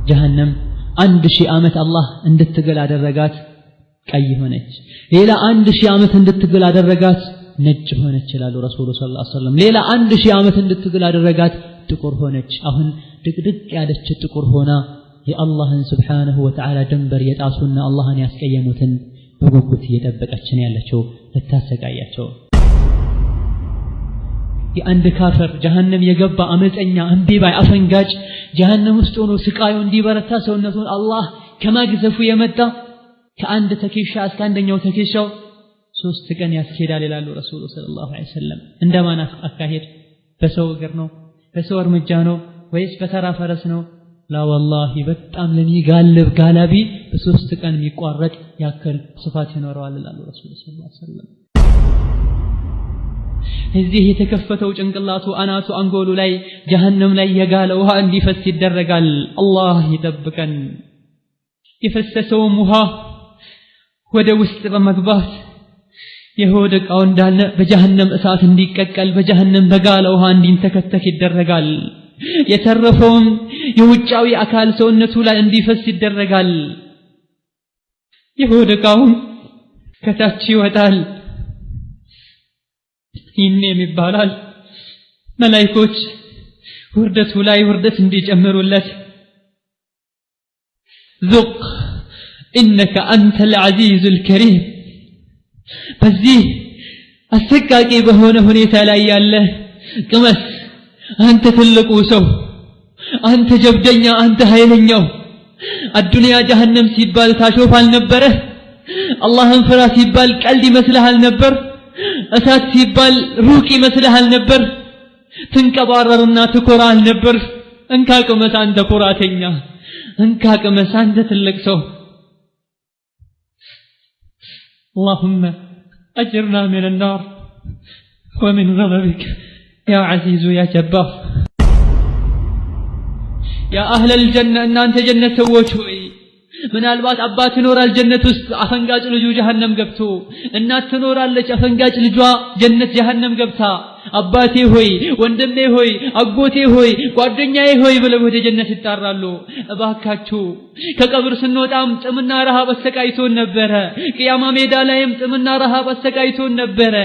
جهنم 1000 ዓመት አላህ እንድትገል አደረጋት ቀይ ሆነች ሌላ 1000 ዓመት እንድትገል አደረጋት ነጭ ሆነች ይላሉ ረሱሉ ሰለላሁ ዐለይሂ ወሰለም ሌላ 1000 ዓመት እንድትገል አደረጋት ጥቁር ሆነች አሁን ድቅድቅ ያለች ጥቁር ሆና የአላህን Subhanahu Wa Ta'ala ድንበር የጣሱና አላህን ያስቀየሙትን በጉጉት እየጠበቀች ነው ያለችው ልታሰቃያቸው የአንድ ካፈር ጀሃነም የገባ አመፀኛ አንቢባይ አፈንጋጭ ጀሃነም ውስጥ ሆኖ ስቃዩ እንዲበረታ ሰውነቱን አላህ ከማግዘፉ የመጣ ከአንድ ተከሻ እስከ አንደኛው ተከሻው 3 ቀን ያስኬዳል ይላሉ ረሱሉ ሰለላሁ ዐለይሂ ወሰለም እንደማን አካሄድ በሰው እግር ነው በሰው እርምጃ ነው ወይስ በተራ ፈረስ ነው لا والله በጣም ለሚጋልብ ጋላቢ በ3 ቀን የሚቋረጥ ያክል ስፋት ይኖረዋል ይላሉ ረሱሉ ሰለላሁ ዐለይሂ ወሰለም እዚህ የተከፈተው ጭንቅላቱ አናቱ አንጎሉ ላይ ጀሃነም ላይ የጋለ ውሃ እንዲፈስ ይደረጋል አላህ ይጠብቀን የፈሰሰው ውሃ ወደ ውስጥ በመግባት የሆድ ዕቃው እንዳለ በጀሃነም እሳት እንዲቀቀል በጀሃነም በጋለ ውሃ እንዲንተከተክ ይደረጋል የተረፈውን የውጫዊ አካል ሰውነቱ ላይ እንዲፈስ ይደረጋል የሆድ ዕቃው ከታች ይወጣል ይህም ይባላል መላእክቶች ውርደቱ ላይ ውርደት እንዲጨምሩለት ذق انك انت العزيز الكريم በዚህ አሰቃቂ በሆነ ሁኔታ ላይ ያለ ቅመስ አንተ ትልቁ ሰው አንተ ጀብደኛ አንተ ኃይለኛው አዱንያ ጀሃነም ሲባል ታሾፍ አልነበረ አላህን ፍራ ሲባል ቀልድ ይመስልሃል ነበር እሳት ሲባል ሩቅ ይመስልሃል ነበር ትንቀባረርና ትኮራል ነበር እንካቅመስ አንተ ኩራተኛ እንካቅመስ አንተ ትልቅ ሰው اللهم أجرنا من النار ومن غضبك يا عزيز يا جبار يا أهل الجنة أن أنت جنة وجهي ምናልባት አባት ይኖራል ጀነት ውስጥ አፈንጋጭ ልጁ ጀሃነም ገብቶ እናት ትኖራለች አፈንጋጭ ልጇ ጀነት ጀሃነም ገብታ አባቴ ሆይ ወንድሜ ሆይ አጎቴ ሆይ ጓደኛዬ ሆይ ብለው ወደ ጀነት ይጣራሉ እባካችሁ ከቀብር ስንወጣም ጥምና ረሃብ አሰቃይቶን ነበረ ቂያማ ሜዳ ላይም ጥምና ረሃብ አሰቃይቶን ነበረ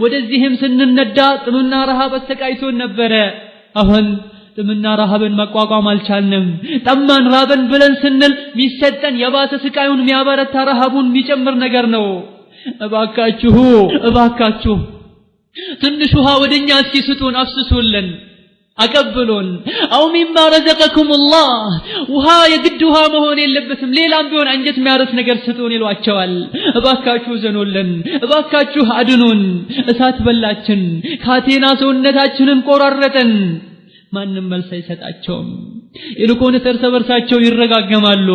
ወደዚህም ስንነዳ ጥምና ረሃብ አሰቃይቶን ነበረ አሁን ጥምና ረሃብን መቋቋም አልቻልንም ጠማን ራበን ብለን ስንል ሚሰጠን የባሰ ስቃዩን የሚያበረታ ረሃቡን የሚጨምር ነገር ነው እባካችሁ ትንሽ ውሃ ወደኛ እስኪ ስጡን አፍስሱልን አቀብሉን አው ሚማ ረዘቀኩም الله ውሃ የግድ ውሃ መሆን የለበትም ሌላም ቢሆን አንጀት የሚያርስ ነገር ስጡን ይሏቸዋል እባካችሁ ዘኑልን እባካችሁ አድኑን እሳት በላችን ካቴና ሰውነታችንን ቆራረጠን ማንም መልስ አይሰጣቸውም ይልቁንስ እርስ በርሳቸው ይረጋገማሉ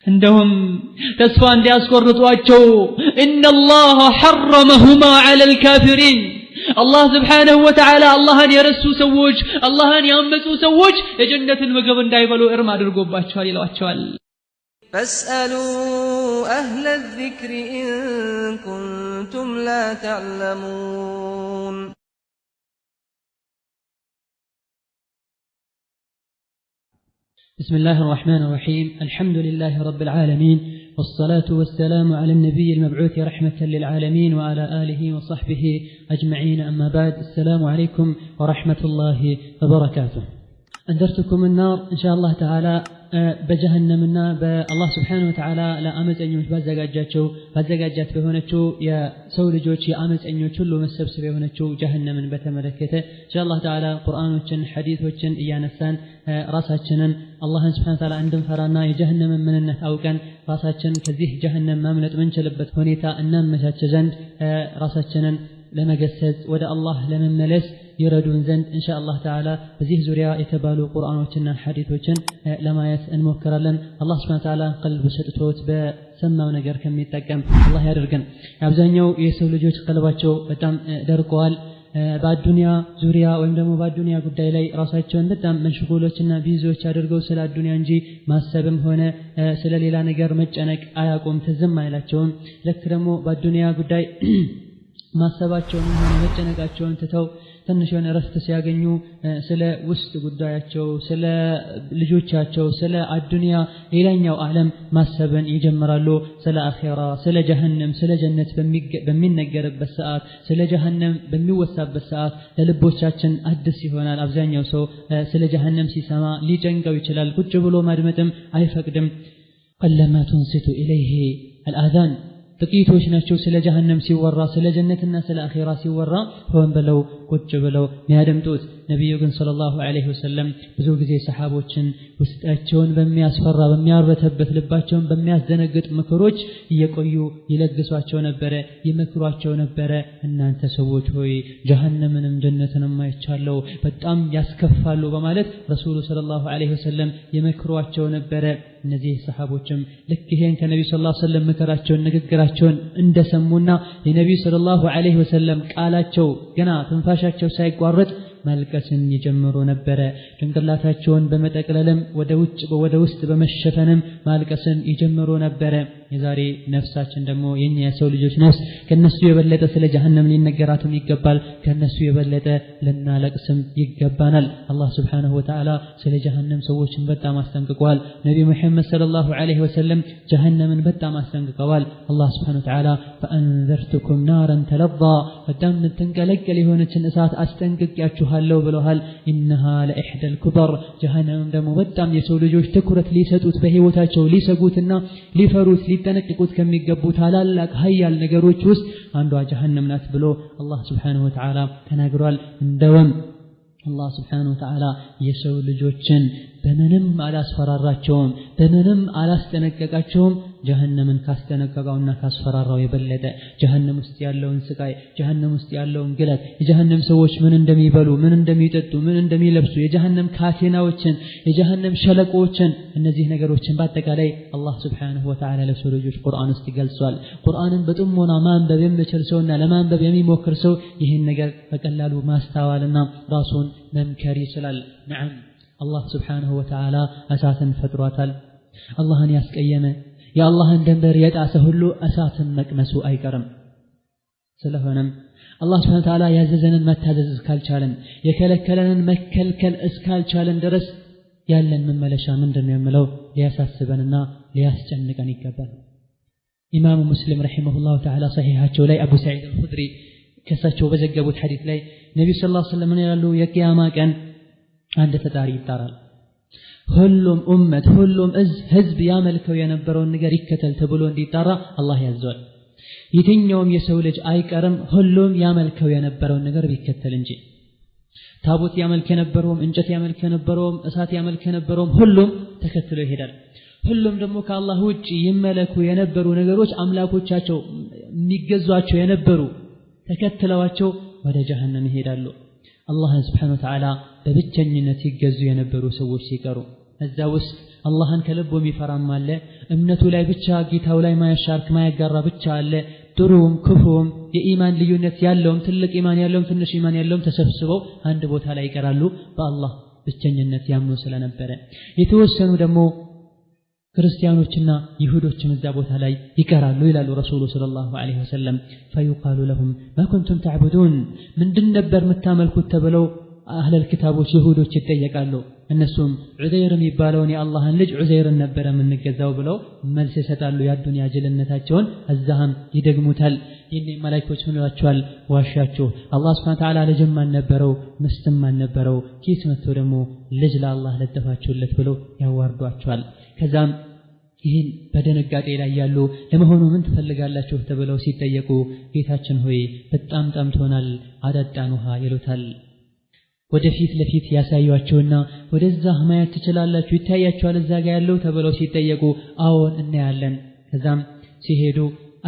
እንደውም ተስፋ እንዲያስቆርጧቸው ان الله حرمهما على الكافرين الله سبحانه وتعالى አላህን የረሱ ሰዎች አላህን ያመፁ ሰዎች የጀነትን ምግብ እንዳይበሉ እርም አድርጎባቸዋል ይሏቸዋል فاسألوا أهل الذكر إن كنتم لا تعلمون بسم الله الرحمن الرحيم الحمد لله رب العالمين والصلاة والسلام على النبي المبعوث رحمة للعالمين وعلى آله وصحبه أجمعين أما بعد السلام عليكم ورحمة الله وبركاته أنذرتكم النار إن شاء الله تعالى بجهنمنا بالله سبحانه وتعالى لا أمس أن يمش بازجاجات بهونتشو يا سول جوتشي أمس أن يشلو مسبسب بهونتشو جهنم بتملكته إن شاء الله تعالى قرآن وجن حديث وجن إيانسان راساتشنن الله سبحانه وتعالى عندهم فرانا جهنم من النه أو كان راساتشن كذيه جهنم ما من منشلبت هونيتا أنام مشاتشزند راساتشنن لما قسد ودا الله لمن ملس يردون زند إن شاء الله تعالى بزيه زوريا يتبالو قرآن وجنن حديث وجن لما يسأل مكرا لن الله سبحانه وتعالى قلب ستوت بسمى ونقر كم يتقم الله يرقن أبزانيو يسول جوج قلباتشو بتام درقوال بعد الدنيا زوريا ወይም ደግሞ በአዱንያ ጉዳይ ላይ ራሳቸውን በጣም መሽጉሎችና ቢዞች አድርገው ስለ አዱንያ እንጂ ማሰብም ሆነ ስለ ሌላ ነገር መጨነቅ አያቆም ተዘም አይላቸውም ለክ ደግሞ በአዱንያ ጉዳይ ማሰባቸውን ሆነ መጨነቃቸውን ትተው ትንሽ የሆነ ረፍት ሲያገኙ ስለ ውስጥ ጉዳያቸው ስለ ልጆቻቸው ስለ አዱንያ ሌላኛው ዓለም ማሰብን ይጀምራሉ ስለ አኺራ ስለ ጀሃነም ስለ ጀነት በሚነገርበት ሰዓት ስለ ጀሃነም በሚወሳበት ሰዓት ለልቦቻችን አዲስ ይሆናል አብዛኛው ሰው ስለ ጀሃነም ሲሰማ ሊጨንቀው ይችላል ቁጭ ብሎ ማድመጥም አይፈቅድም قلما تنصت إليه الآذان ጥቂቶች ናቸው ስለ ጀሃነም ሲወራ ስለ ጀነትና ስለ አኺራ ሲወራ ሆን ብለው ቁጭ ብለው የሚያደምጡት ነብዩ ግን ሰለላሁ ዐለይሂ ወሰለም ብዙ ጊዜ ሰሃቦችን ውስጣቸውን በሚያስፈራ በሚያርበተበት ልባቸውን በሚያስደነግጥ ምክሮች እየቆዩ ይለግሷቸው ነበር ይመክሯቸው ነበር እናንተ ሰዎች ሆይ ጀሃነምንም ጀነትንም አይቻለው በጣም ያስከፋሉ በማለት ረሱሉ ሰለላሁ ዐለይሂ ወሰለም ይመክሯቸው ነበር እነዚህ ሰሃቦችም ልክ ይሄን ከነብዩ ሰለላሁ ዐለይሂ ወሰለም ምክራቸውን ንግግራቸውን እንደሰሙና የነብዩ ሰለላሁ ዐለይሂ ወሰለም ቃላቸው ገና ትንፋሻቸው ሳይቋረጥ ማልቀስን ይጀምሩ ነበር ጭንቅላታቸውን በመጠቅለልም ወደ ውስጥ በመሸፈንም ማልቀስን ይጀምሩ ነበር የዛሬ ነፍሳችን ደግሞ የኛ የሰው ልጆች ነፍስ ከነሱ የበለጠ ስለ ጀሃነም ሊነገራትም ይገባል ከነሱ የበለጠ ለናለቅስም ይገባናል አላህ Subhanahu Wa Ta'ala ስለ ጀሃነም ሰዎችን በጣም አስጠንቅቋል ነብዩ መሐመድ ሰለላሁ ዐለይሂ ወሰለም ጀሃነምን በጣም አስጠንቅቀዋል አላህ Subhanahu Wa Ta'ala فأنذرتكم نارا تلظى በጣም ተንቀለቀለ የሆነችን እሳት አስጠንቅቂያችኋለሁ ብለዋል إنها لإحدى الكبر ጀሃነም ደግሞ በጣም የሰው ልጆች ትኩረት ሊሰጡት በህይወታቸው ሊሰጉትና ሊፈሩት ሊጠነቀቁት ከሚገቡ ታላላቅ ኃያል ነገሮች ውስጥ አንዷ ጀሃነም ናት ብሎ አላህ Subhanahu Wa Ta'ala ተናግሯል እንደውም አላህ Subhanahu Wa Ta'ala የሰው ልጆችን በምንም አላስፈራራቸውም በምንም አላስጠነቀቃቸውም ጀሃነምን ካስጠነቀቀውና ካስፈራራው የበለጠ ጀሃነም ውስጥ ያለውን ስቃይ ጀሃነም ውስጥ ያለውን ግለት የጀሃነም ሰዎች ምን እንደሚበሉ ምን እንደሚጠጡ ምን እንደሚለብሱ የጀሃነም ካቴናዎችን የጀሃነም ሸለቆችን እነዚህ ነገሮችን በአጠቃላይ አላህ Subhanahu Wa Ta'ala ለሰው ልጆች ቁርአን ውስጥ ይገልጻል ቁርአንን በጥሞና ማንበብ የሚችል ሰውና ለማንበብ የሚሞክር ሰው ይህን ነገር በቀላሉ ማስተዋልና ራሱን መምከር ይችላል ነዓም አላህ Subhanahu Wa Ta'ala እሳትን ፈጥሯታል አላህን ያስቀየመ የአላህን ድንበር የጣሰ ሁሉ እሳትን መቅመሱ አይቀርም ስለሆነም አላህ Subhanahu Wa Ta'ala ያዘዘንን መታዘዝ እስካልቻለን የከለከለንን መከልከል እስካልቻለን ድረስ ያለን መመለሻ ምንድነው የምለው ሊያሳስበንና ሊያስጨንቀን ይገባል ኢማሙ ሙስሊም ረሂመሁላሁ ተዓላ ሰሂሃቸው ላይ አቡ ሰዒድ አልኹድሪ ከሳቸው በዘገቡት ሐዲስ ላይ ነብዩ ሰለላሁ ዐለይሂ ወሰለም ያሉ የቂያማ ቀን አንድ ፈጣሪ ይጣራል ሁሉም ኡመት ሁሉም ህዝብ ያመልከው የነበረውን ነገር ይከተል ተብሎ እንዲጣራ አላህ ያዟል የትኛውም የሰው ልጅ አይቀርም ሁሉም ያመልከው የነበረውን ነገር ቢከተል እንጂ ታቦት ያመልክ የነበረውም እንጨት ያመልክ የነበረውም እሳት ያመልክ የነበረውም ሁሉም ተከትሎ ይሄዳል ሁሉም ደግሞ ከአላህ ውጪ ይመለኩ የነበሩ ነገሮች አምላኮቻቸው የሚገዟቸው የነበሩ ተከትለዋቸው ወደ ጀሃነም ይሄዳሉ አላህ Subhanahu Wa Ta'ala በብቸኝነት ይገዙ የነበሩ ሰዎች ሲቀሩ እዛ ውስጥ አላህን ከልቡ የሚፈራም አለ እምነቱ ላይ ብቻ ጌታው ላይ ማያሻርክ ማያጋራ ብቻ አለ ጥሩም ክፉም የኢማን ልዩነት ያለውም ትልቅ ኢማን ያለውም ትንሽ ኢማን ያለውም ተሰብስበው አንድ ቦታ ላይ ይቀራሉ በአላህ ብቸኝነት ያምኑ ስለነበረ የተወሰኑ ደግሞ ክርስቲያኖችና ይሁዶችም እዛ ቦታ ላይ ይቀራሉ ይላሉ ረሱሉ ሰለላሁ ዐለይሂ ወሰለም فيقال لهم ما كنتم تعبدون ምንድን ነበር መታመልኩት ተብለው አህለል ኪታቦች ይሁዶች ይጠየቃሉ እነሱም ዑዘይር የሚባለውን የአላህን ልጅ ዑዘይርን ነበር የምንገዛው ብለው መልስ ይሰጣሉ የአዱንያ ጅልነታቸውን እዛም ይደግሙታል ይሄን መላእክቶች ምን ይላቸዋል ዋሻችሁ አላህ Subhanahu Wa Ta'ala ልጅም አልነበረው ምስትም አልነበረው ኪስ መጥቶ ደግሞ ልጅ ለአላህ ለጠፋችሁለት ብለው ያዋርዷቸዋል ከዛም ይህን በደነጋጤ ላይ ያሉ ለመሆኑ ምን ትፈልጋላችሁ ተብለው ሲጠየቁ ጌታችን ሆይ በጣም ጠምቶናል አዳጣን ውሃ ይሉታል ወደፊት ለፊት ያሳዩአቸውና ወደዛ ማየት ትችላላችሁ ይታያችኋል እዛ ጋር ያለው ተብለው ሲጠየቁ አዎን እናያለን ከዛም ሲሄዱ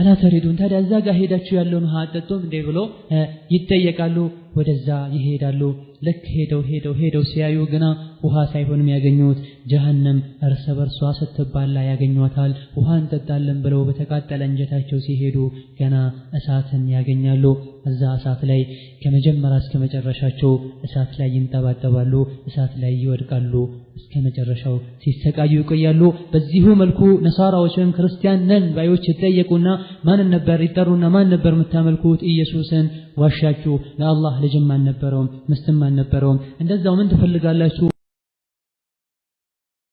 አላ ተሪዱን ታዲያ እዛ ጋር ሄዳችሁ ያለውን ውሃ አጠጡም እንዴ ብሎ ይጠየቃሉ ወደዛ ይሄዳሉ ልክ ሄደው ሲያዩ ግና ውሃ ሳይሆን የሚያገኙት ጀሃነም እርስ በርሷ ስትባላ ያገኙታል ውሃ እንጠጣለን ብለው በተቃጠለ እንጀታቸው ሲሄዱ ገና እሳትን ያገኛሉ እዛ እሳት ላይ ከመጀመሪያ እስከ መጨረሻቸው እሳት ላይ ይንጠባጠባሉ እሳት ላይ ይወድቃሉ እስከ መጨረሻው ሲሰቃዩ ይቆያሉ በዚሁ መልኩ ነሳራዎችም ክርስቲያን ነን ባዮች ይጠየቁና ማን ነበር ይጠሩና ማን ነበር የምታመልኩት ኢየሱስን ዋሻችሁ ለአላህ ልጅም አልነበረውም ምስትም አልነበረውም እንደዛው ምን ትፈልጋላችሁ